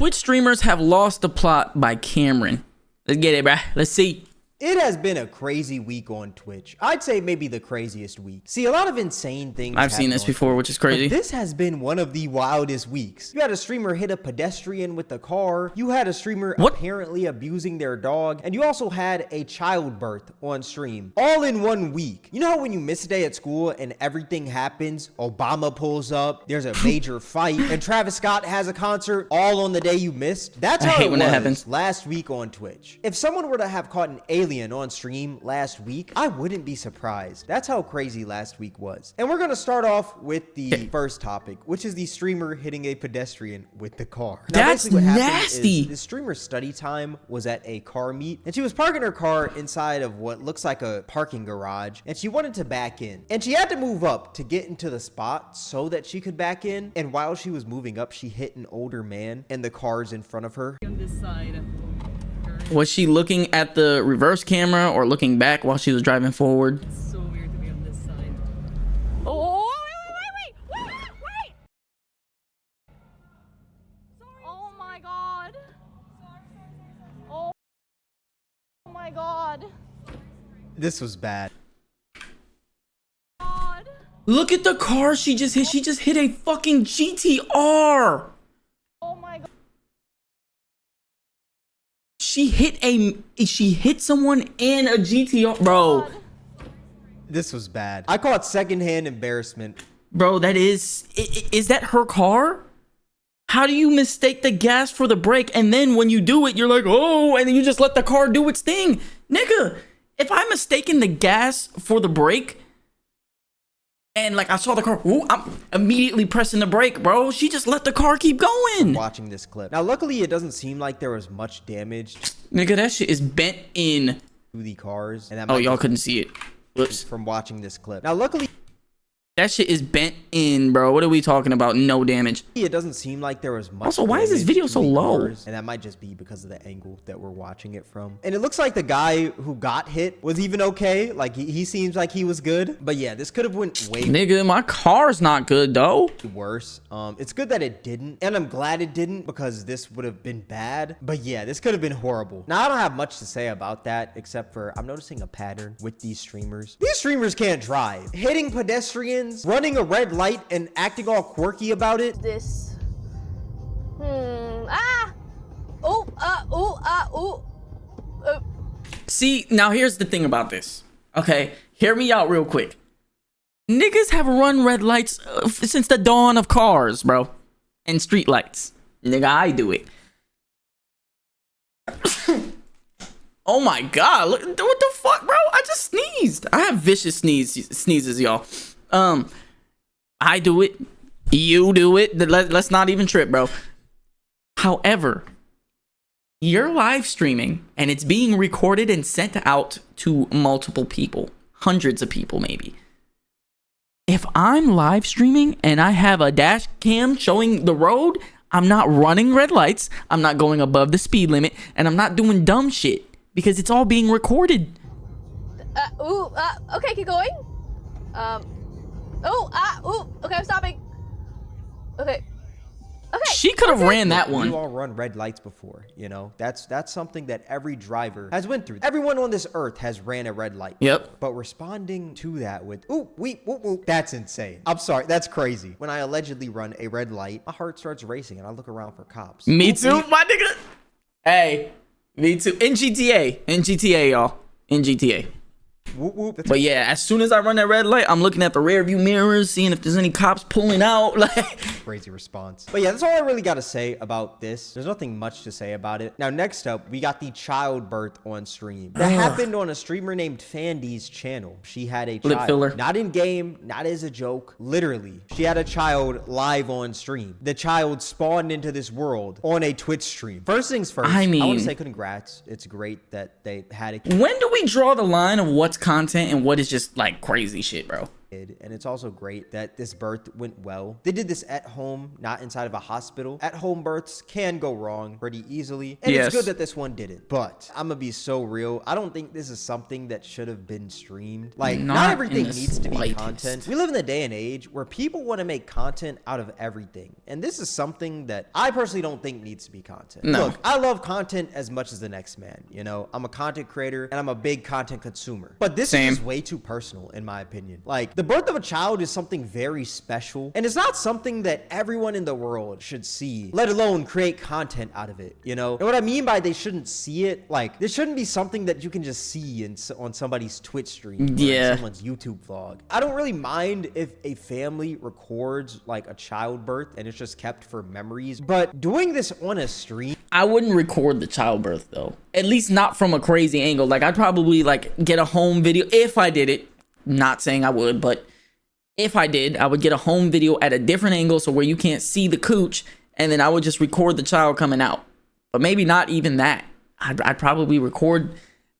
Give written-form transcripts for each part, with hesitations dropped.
Twitch streamers have lost the plot by Cameron. Let's get it, bruh. Let's see. It has been a crazy week on Twitch. I'd say maybe the craziest week. See, a lot of insane things. I've seen this before, which is crazy. But this has been one of the wildest weeks. You had a streamer hit a pedestrian with a car. You had a streamer apparently abusing their dog. And you also had a childbirth on stream. All in 1 week. You know how when you miss a day at school and everything happens? Obama pulls up, there's a major fight, and Travis Scott has a concert all on the day you missed? That's how it was that happens. Last week on Twitch. If someone were to have caught an alien on stream last week, I wouldn't be surprised. That's how crazy last week was. And we're gonna start off with the first topic, which is the streamer hitting a pedestrian with the car. Now, that's nasty. The streamer's study time was at a car meet, and she was parking her car inside of what looks like a parking garage, and she wanted to back in. And she had to move up to get into the spot so that she could back in. And while she was moving up, she hit an older man, and the car's in front of her. On this side. Was she looking at the reverse camera or looking back while she was driving forward? It's so weird to be on this side. Oh, wait! Sorry. Oh my god. Oh my god. This was bad. God. Look at the car she just hit. She just hit a fucking GTR. Oh my god. She hit someone in a GTR, bro. This was bad. I caught secondhand embarrassment. Bro, that is that her car? How do you mistake the gas for the brake? And then when you do it, you're like, oh, and then you just let the car do its thing. Nigga, if I'm mistaking the gas for the brake, and like I saw the car, ooh, I'm immediately pressing the brake, bro. She just let the car keep going. Watching this clip. Now, luckily, it doesn't seem like there was much damage Nigga, that shit is bent in. to the cars. And that Oh, might y'all be couldn't see it. Whoops. from watching this clip. Now, luckily, That shit is bent in, bro. What are we talking about? No damage. it doesn't seem like there was much. Also, why is this damage video to so the low? cars, and that might just be because of the angle that we're watching it from. And it looks like the guy who got hit was even okay. Like he seems like he was good. But yeah, this could have went way Nigga, my car's not good, though. worse. It's good that it didn't, and I'm glad it didn't because this would have been bad. But yeah, this could have been horrible. Now I don't have much to say about that except for I'm noticing a pattern with these streamers. These streamers can't drive. Hitting pedestrians, running a red light, and acting all quirky about it. This. Ah! See, now here's the thing about this. Okay, hear me out real quick. Niggas have run red lights since the dawn of cars, bro. And street lights. Nigga, I do it. Oh my god, look, what the fuck, bro? I just sneezed. I have vicious sneezes, y'all. I do it. You do it. Let's not even trip, bro. However, you're live streaming and it's being recorded and sent out to multiple people, hundreds of people maybe. If I'm live streaming and I have a dash cam showing the road, I'm not running red lights, I'm not going above the speed limit, and I'm not doing dumb shit because it's all being recorded. Okay, keep going. Okay, I'm stopping. Okay. She could have ran that one. You all run red lights before, you know? That's something that every driver has went through. Everyone on this earth has ran a red light. Yep. But responding to that with, that's insane. I'm sorry, that's crazy. When I allegedly run a red light, my heart starts racing and I look around for cops. Me too, my nigga. Hey, me too. In GTA, y'all. In GTA. But yeah, as soon as I run that red light, I'm looking at the rear view mirrors, seeing if there's any cops pulling out. Like, crazy response. But yeah, that's all I really got to say about this. There's nothing much to say about it. Now, next up, we got the childbirth on stream. That happened on a streamer named Fandy's channel. She had a lip child. filler. Not in game, not as a joke. Literally, she had a child live on stream. The child spawned into this world on a Twitch stream. First things first, I want to say congrats. It's great that they had it. When do we draw the line of what's content and what is just like crazy shit, bro? And it's also great that this birth went well. They did this at home, not inside of a hospital. At home births can go wrong pretty easily. And it's good that this one didn't. But I'm gonna be so real. I don't think this is something that should have been streamed. Like, not everything needs to be content. We live in a day and age where people want to make content out of everything. And this is something that I personally don't think needs to be content. No. Look, I love content as much as the next man. You know, I'm a content creator and I'm a big content consumer. But this is just way too personal, in my opinion. Like, the birth of a child is something very special, and it's not something that everyone in the world should see, let alone create content out of it, you know? And what I mean by they shouldn't see it, like, this shouldn't be something that you can just see on somebody's Twitch stream or someone's YouTube vlog. I don't really mind if a family records, like, a childbirth and it's just kept for memories, but doing this on a stream... I wouldn't record the childbirth, though. At least not from a crazy angle. Like, I'd probably, like, get a home video if I did it. Not saying I would, but if I did, I would get a home video at a different angle so where you can't see the cooch, and then I would just record the child coming out. But maybe not even that. I'd probably record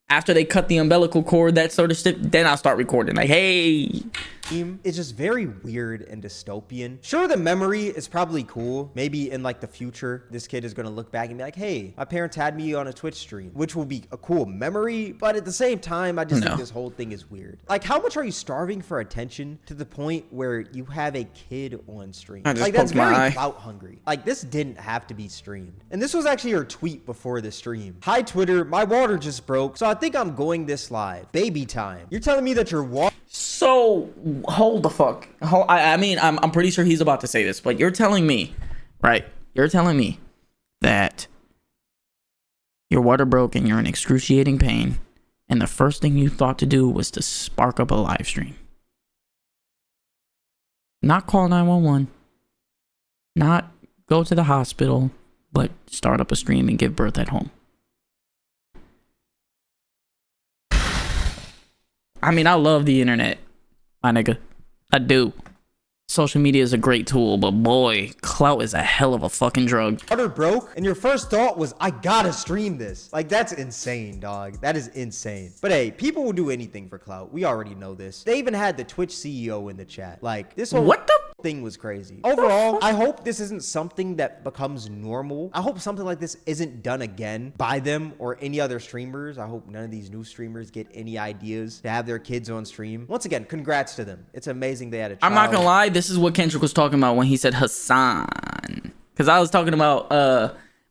after they cut the umbilical cord, that sort of stuff. Then I'll start recording. Like, hey... It's just very weird and dystopian. Sure, the memory is probably cool. Maybe in like the future, this kid is going to look back and be like, hey, my parents had me on a Twitch stream, which will be a cool memory. But at the same time, I just think this whole thing is weird. Like, how much are you starving for attention to the point where you have a kid on stream? Like, that's very clout hungry. Like, this didn't have to be streamed. And this was actually her tweet before the stream. Hi, Twitter. My water just broke, so I think I'm going this live. Baby time. You're telling me that your water... So, hold the fuck. I mean, I'm pretty sure he's about to say this, but you're telling me, right? You're telling me that your water broke and you're in excruciating pain, and the first thing you thought to do was to spark up a live stream. Not call 911, not go to the hospital, but start up a stream and give birth at home. I mean, I love the internet, my nigga. I do. Social media is a great tool, but boy, clout is a hell of a fucking drug. Water broke, and your first thought was, I gotta stream this. Like, that's insane, dog. That is insane. But hey, people will do anything for clout. We already know this. They even had the Twitch CEO in the chat. Like, this whole thing was crazy. Overall, I hope this isn't something that becomes normal. I hope something like this isn't done again by them or any other streamers. I hope none of these new streamers get any ideas to have their kids on stream. Once again, congrats to them. It's amazing they had a child. I'm not gonna lie, this is what Kendrick was talking about when he said Hassan. Because I was talking about,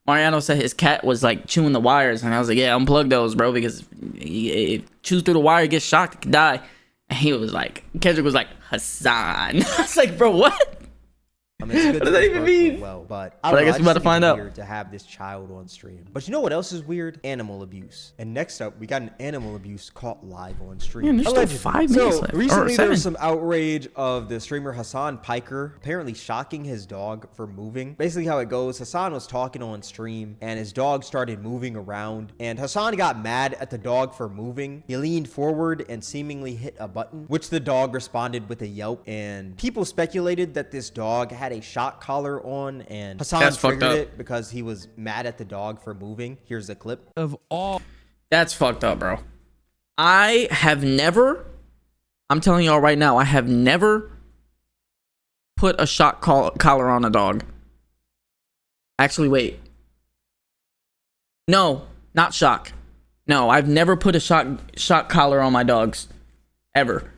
Mariano said his cat was like chewing the wires, and I was like, yeah, unplug those, bro, because if chews through the wire, gets shocked, it could die. And he was like, Kendrick was like, Hassan. I was like, bro, what? I mean, it's good what does that even mean? Well, but I guess we're about to find out. Weird to have this child on stream. But you know what else is weird? Animal abuse. And next up, we got an animal abuse caught live on stream. Man, there's still 5 minutes left. Recently, there was some outrage of the streamer Hassan Piker apparently shocking his dog for moving. Basically, how it goes, Hassan was talking on stream, and his dog started moving around. And Hassan got mad at the dog for moving. He leaned forward and seemingly hit a button, which the dog responded with a yelp. And people speculated that this dog had a shock collar on, and Hassan triggered it because he was mad at the dog for moving. Here's a clip of all. That's fucked up, bro. I have never, I'm telling y'all right now, I have never put a shock collar on a dog. Actually, wait. No, not shock. No, I've never put a shock collar on my dogs, ever.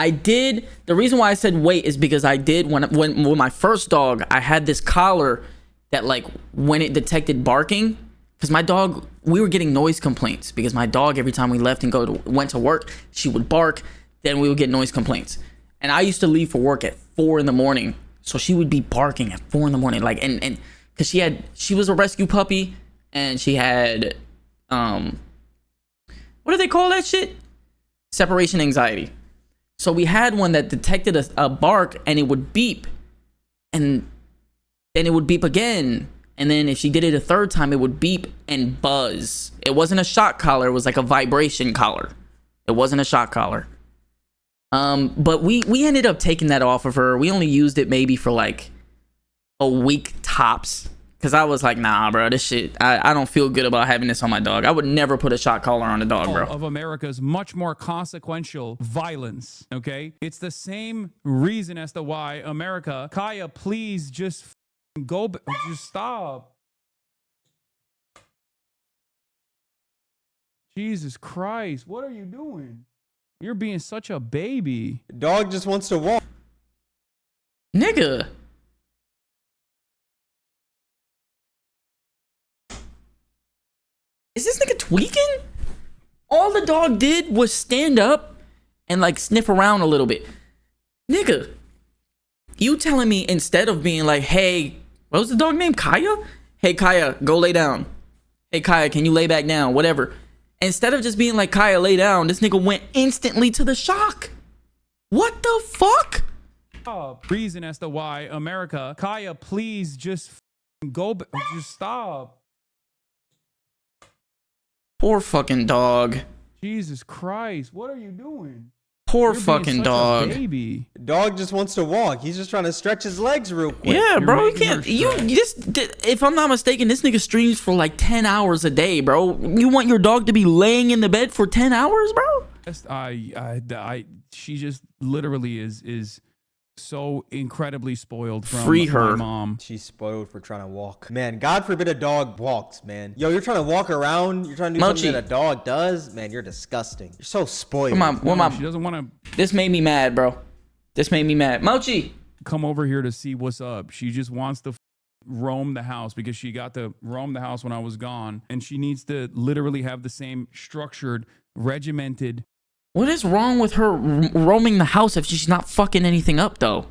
I did. The reason why I said wait is because I did when my first dog, I had this collar that, like, when it detected barking, because my dog, we were getting noise complaints because my dog, every time we left and went to work, she would bark, then we would get noise complaints. And I used to leave for work at 4 in the morning, so she would be barking at 4 in the morning, like, and because she was a rescue puppy, and she had what do they call that shit? Separation anxiety. So we had one that detected a bark, and it would beep, and then it would beep again. And then if she did it a third time, it would beep and buzz. It wasn't a shock collar. It was like a vibration collar. It wasn't a shock collar. But we ended up taking that off of her. We only used it maybe for like a week tops. Cause I was like, nah, bro, this shit, I don't feel good about having this on my dog. I would never put a shock collar on a dog, bro. Of America's much more consequential violence, okay? It's the same reason as to why America, Kaya, please just just stop. Jesus Christ, what are you doing? You're being such a baby. Dog just wants to walk. Nigga. Is this nigga tweaking? All the dog did was stand up and like sniff around a little bit. Nigga, you telling me instead of being like, hey, what was the dog name? Kaya? Hey, Kaya, go lay down. Hey, Kaya, can you lay back down? Whatever. Instead of just being like, Kaya, lay down, this nigga went instantly to the shock. What the fuck? Reason as to why America, Kaya, please just just stop. Poor fucking dog. Jesus Christ, what are you doing? Poor You're fucking being such dog. a baby. Dog just wants to walk. He's just trying to stretch his legs real quick. Yeah, You're bro, you making her can't. You just, if I'm not mistaken, this nigga streams for like 10 hours a day, bro. You want your dog to be laying in the bed for 10 hours, bro? She just literally is so incredibly spoiled from Free her. my mom. She's spoiled for trying to walk. Man, God forbid a dog walks, man. Yo, you're trying to walk around. You're trying to do something that a dog does. Man, you're disgusting. You're so spoiled. She doesn't want to This made me mad, bro. This made me mad. Mochi. come over here to see what's up. She just wants to roam the house because she got to roam the house when I was gone. And she needs to literally have the same structured, regimented. What is wrong with her roaming the house if she's not fucking anything up, though?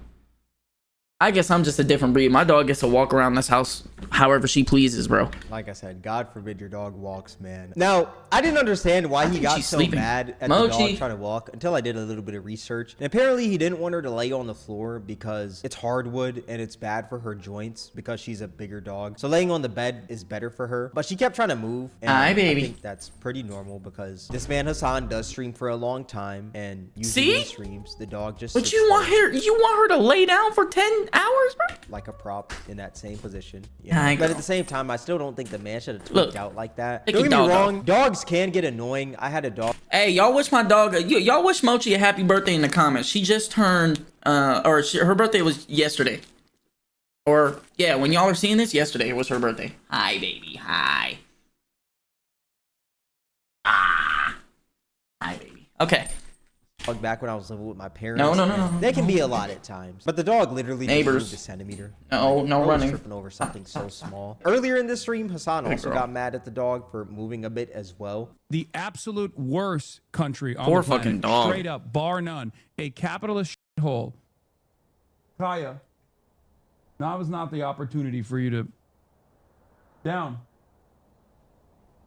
I guess I'm just a different breed. My dog gets to walk around this house however she pleases, bro. Like I said, God forbid your dog walks, man. Now, I didn't understand why he got so mad at the dog trying to walk until I did a little bit of research. And apparently he didn't want her to lay on the floor because it's hardwood and it's bad for her joints because she's a bigger dog. So laying on the bed is better for her. But she kept trying to move. And Hi, baby. I think that's pretty normal because this man Hassan does stream for a long time. And usually in streams, the dog just But you want her to lay down for 10 hours, bro? like a prop in that same position. Yeah. But at the same time, I still don't think the man should have tweaked out like that. Don't get me wrong, dogs can get annoying. I had a dog. Hey, y'all wish my dog, y'all wish Mochi a happy birthday in the comments. She just turned, her birthday was yesterday. Or, yeah, when y'all are seeing this, yesterday was her birthday. Hi, baby, hi. Ah. Hi, baby. Okay. Back when I was living with my parents. No. They can be a lot at times. But the dog literally Neighbors. moved a centimeter. No running. Tripping over something so small. Earlier in this stream, Hassan also got mad at the dog for moving a bit as well. The absolute worst country on Poor the planet. fucking dog. Straight up, bar none. A capitalist shithole. Kaya, now is not the opportunity for you to... Down.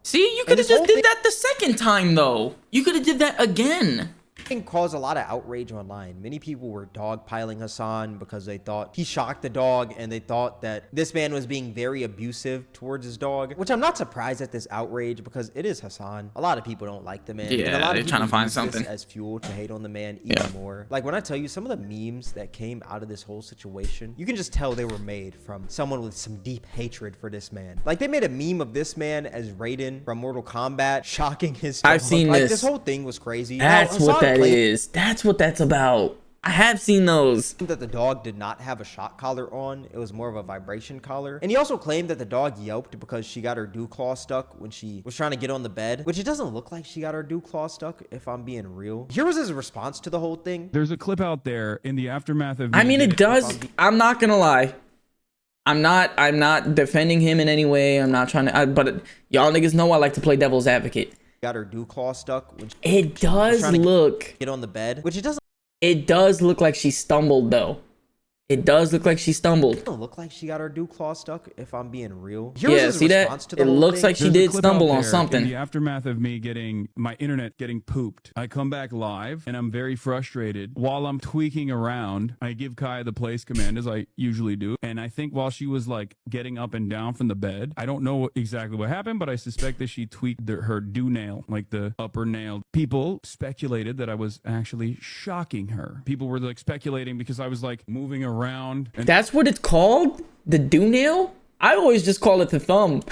See, you could have just did that the second time, though. You could have did that again. Thing caused a lot of outrage online. Many people were dogpiling Hassan because they thought he shocked the dog and they thought that this man was being very abusive towards his dog, which I'm not surprised at this outrage because it is Hassan. A lot of people don't like the man. Yeah, and a lot they're of trying to people find use something this as fuel to hate on the man even more. Like when I tell you some of the memes that came out of this whole situation, you can just tell they were made from someone with some deep hatred for this man. Like they made a meme of this man as Raiden from Mortal Kombat shocking his dog. I've seen like, this. This whole thing was crazy. That's now, what that is. That's what that's about. I have seen those. That the dog did not have a shock collar on. It was more of a vibration collar. And he also claimed that the dog yelped because she got her dew claw stuck when she was trying to get on the bed, which it doesn't look like she got her dew claw stuck, if I'm being real. Here was his response to the whole thing. There's a clip out there in the aftermath of... I mean, it does. I'm not gonna lie. I'm not defending him in any way. I'm not trying to, but y'all niggas know I like to play devil's advocate. Got her dew claw stuck when she it does look get on the bed, which it doesn't. It does look like she stumbled though. It does look like she stumbled. It doesn't look like she got her dew claw stuck, if I'm being real. Yeah, see that? It looks like she did stumble on something. In the aftermath of me getting my internet getting pooped, I come back live and I'm very frustrated. While I'm tweaking around, I give Kaya the place command as I usually do. And I think while she was like getting up and down from the bed, I don't know exactly what happened, but I suspect that she tweaked her dew nail, like the upper nail. People speculated that I was actually shocking her. People were like speculating because I was like moving around. That's what it's called? The dew nail? I always just call it the thumb.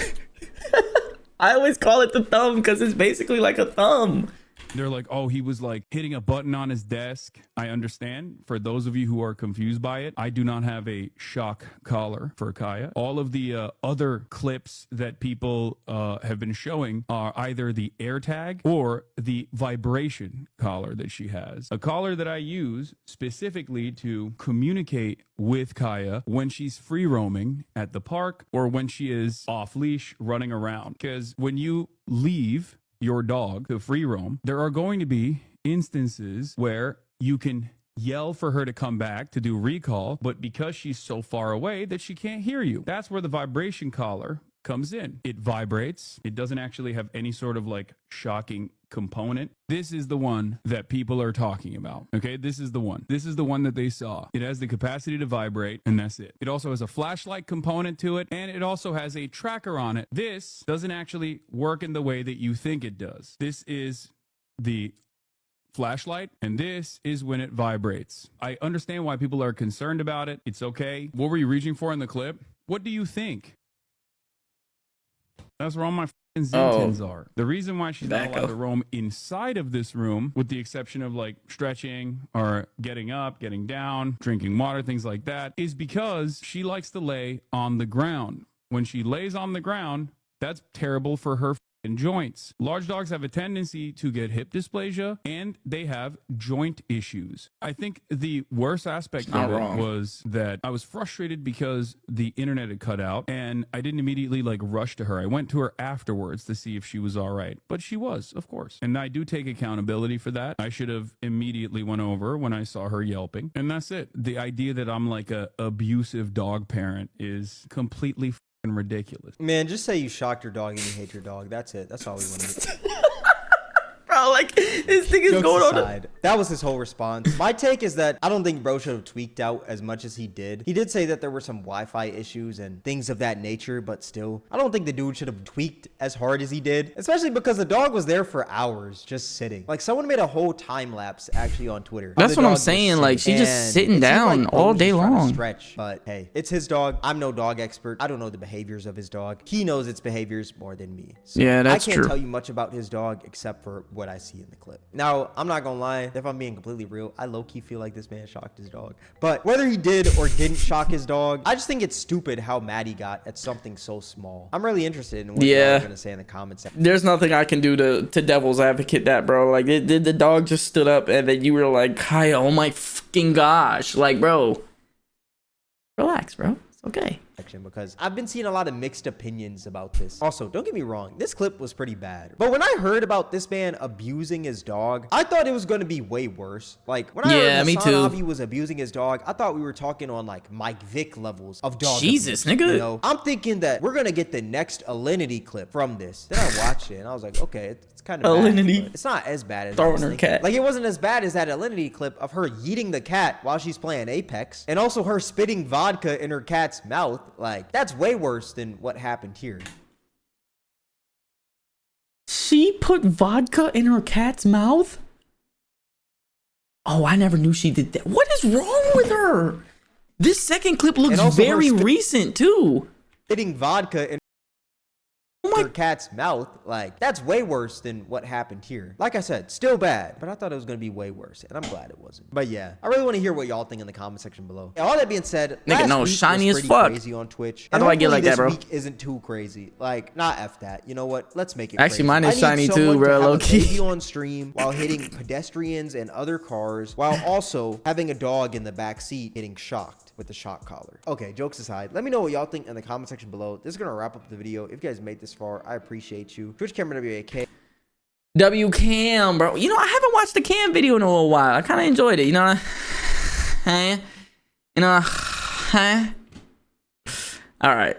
I always call it the thumb because it's basically like a thumb. They're like, oh, he was like hitting a button on his desk. I understand. For those of you who are confused by it, I do not have a shock collar for Kaya. All of the other clips that people have been showing are either the AirTag or the vibration collar that she has. A collar that I use specifically to communicate with Kaya when she's free roaming at the park or when she is off leash running around. Because when you leave your dog to free roam, there are going to be instances where you can yell for her to come back to do recall, but because she's so far away that she can't hear you. That's where the vibration collar comes in. It vibrates. It doesn't actually have any sort of like shocking component. This is the one that people are talking about. Okay, this is the one. This is the one that they saw. It has the capacity to vibrate, and that's it. It also has a flashlight component to it, and it also has a tracker on it. This doesn't actually work in the way that you think it does. This is the flashlight, and this is when it vibrates. I understand why people are concerned about it. It's okay. What were you reaching for in the clip? What do you think? That's where all my Zintins are. The reason why she's not allowed to roam inside of this room, with the exception of like stretching or getting up, getting down, drinking water, things like that, is because she likes to lay on the ground. When she lays on the ground, that's terrible for her joints. Large dogs have a tendency to get hip dysplasia and they have joint issues. I think the worst aspect of it was that I was frustrated because the internet had cut out and I didn't immediately like rush to her. I went to her afterwards to see if she was all right, but she was, of course. And I do take accountability for that. I should have immediately went over when I saw her yelping, and that's it. The idea that I'm like a abusive dog parent is completely ridiculous. Man, just say you shocked your dog and you hate your dog. That's it. That's all we want to do. Bro, like, this thing is Jokes going aside, on. That was his whole response. My take is that I don't think bro should have tweaked out as much as he did. He did say that there were some Wi-Fi issues and things of that nature, but still, I don't think the dude should have tweaked as hard as he did, especially because the dog was there for hours just sitting. Like, someone made a whole time lapse actually on Twitter. That's what I'm saying. Like, she's just sitting down like all day long. Stretch, but hey, it's his dog. I'm no dog expert. I don't know the behaviors of his dog. He knows its behaviors more than me. So yeah, that's true. I can't tell you much about his dog except for what I see in the clip. Now, I'm not gonna lie, if I'm being completely real, I low-key feel like this man shocked his dog. But whether he did or didn't shock his dog, I just think it's stupid how mad he got at something so small. I'm really interested in what y'all are gonna say in the comments section. There's nothing I can do to devil's advocate that, bro. Like, the dog just stood up and then you were like, Kaya, oh my fucking gosh. Like, bro, relax, bro. It's okay. Because I've been seeing a lot of mixed opinions about this. Also, don't get me wrong, this clip was pretty bad. But when I heard about this man abusing his dog, I thought it was going to be way worse. Like, when I heard Hasanabi was abusing his dog, I thought we were talking on like Mike Vick levels of dog Jesus, abuse, nigga. You know? I'm thinking that we're going to get the next Alinity clip from this. Then I watched it and I was like, okay, it's kind of bad. It's not as bad as throwing her cat. Like, it wasn't as bad as that Alinity clip of her yeeting the cat while she's playing Apex, and also her spitting vodka in her cat's mouth. Like, that's way worse than what happened here. She put vodka in her cat's mouth? Oh, I never knew she did that. What is wrong with her? This second clip looks very recent too. Spitting vodka in her cat's mouth, like, that's way worse than what happened here. Like I said, still bad, but I thought it was gonna be way worse, and I'm glad it wasn't. But yeah, I really want to hear what y'all think in the comment section below. And all that being said, nigga, no, shiny as fuck. Crazy on Twitch. How do I get like that, bro? This week isn't too crazy. Like, not F that. You know what? Let's make it. Actually, mine is shiny too, bro. Low key. On stream while hitting pedestrians and other cars, while also having a dog in the back seat getting shocked with the shock collar. Okay, jokes aside, let me know what y'all think in the comment section below. This is gonna wrap up the video. If you guys made this far, I appreciate you. Twitch Cameron WAK. W Cam, bro. You know, I haven't watched the Cam video in a little while. I kind of enjoyed it. You know, All right.